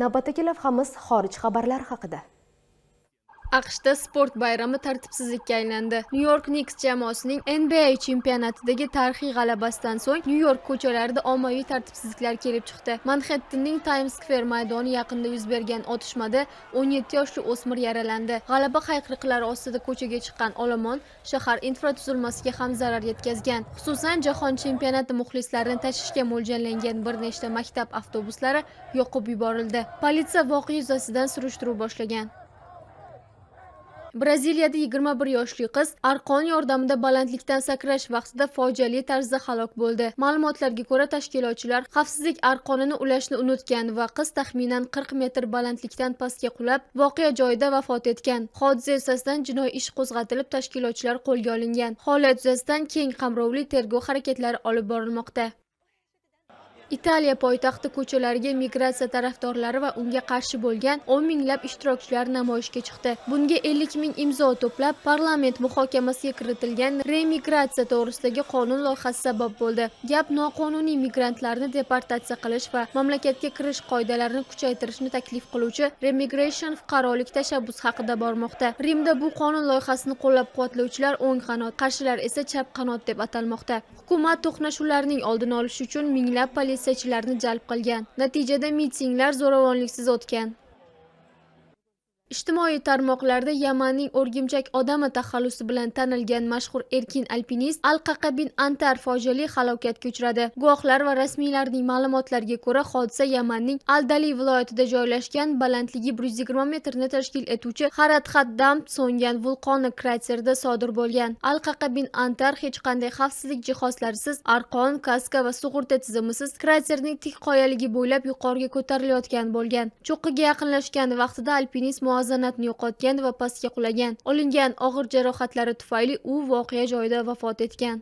Navbatdagi lavhamiz xorij xabarlari haqida. AQShda sport bayrami tartibsizlikka aylandi. New York Knicks jamoasining NBA chempionatidagi tarixiy g'alabasidan so'ng New York ko'chalarida ommaviy tartibsizliklar kelib chiqdi. Manhattanning Times Square maydoni yaqinida yuz bergan otishmada 17 yoshli o'smir yaralandi. G'alaba hayqiriqlari ostida ko'chaga chiqqan olomon shahar infratuzilmasiga ham zarar yetkazgan. Xususan, jahon chempionati muxlislarini tashishga mo'ljallangan bir nechta maktab avtobuslari yoqib yuborildi. Politsiya voqea yuzasidan surishtiruv boshlagan. Braziliyada 21 yoshli qiz arqon yordamida balandlikdan sakrash vaqtida fojiali tarzda halok bo'ldi. Ma'lumotlarga ko'ra, tashkilotchilar xavfsizlik arqonini ulashni unutgan va qiz taxminan 40 metr balandlikdan pastga qulab, voqea joyida vafot etgan. Hodisa yuzasidan jinoiy ish qo'zg'atilib, tashkilotchilar qo'lga olingan. Holat yuzasidan keng qamrovli tergov harakatlari olib borilmoqda. Italiya poytaxti ko'chalariga migratsiya tarafdorlari va unga qarshi bo'lgan 10 minglab ishtirokchilar namoyishga chiqdi. Bunga 50 ming imzo to'plab, parlament muhokamasiga kiritilgan remigratsiya to'g'risidagi qonun loyihasi sabab bo'ldi. Gap noqonuniy migrantlarni deportatsiya qilish va mamlakatga kirish qoidalarini kuchaytirishni taklif qiluvchi Remigration fuqarolik tashabbusi haqida bormoqda. Rimda bu qonun loyihasini qo'llab-quvvatlovchilar o'ng qanot, qarshilar esa chap qanot deb atalmoqda. Hukumat to'qnashuvlarning oldini olish uchun minglab politsiyachilarni jalb qilgan. Natijada mitinglar zo'ravonliksiz o'tgan. Ijtimoiy tarmoqlarda Yamanning o'rgimchak odami taxallusi bilan tanilgan mashhur erkin alpinist Al-Qaqa bin Antar fojiali halokatga uchradi. Guvohlar va rasmiylarning ma'lumotlariga ko'ra, hodisa Yamanning Al-Dali viloyatida joylashgan balandligi 120 metrni tashkil etuvchi Haradhat-Damb so'ngan vulqoni kraterida sodir bo'lgan. Al-Qaqa bin Antar hech qanday xavfsizlik jihozlarisiz, arqon, kaska va sug'urta tizimisiz kraterning tik qoyaligi bo'ylab yuqoriga ko'tarilayotgan bo'lgan. Cho'qqiga yaqinlashgan vaqtida alpinist muvozanatni yo'qotgan va pastga qulagan. Olingan og'ir jarohatlari tufayli u voqea joyida vafot etgan.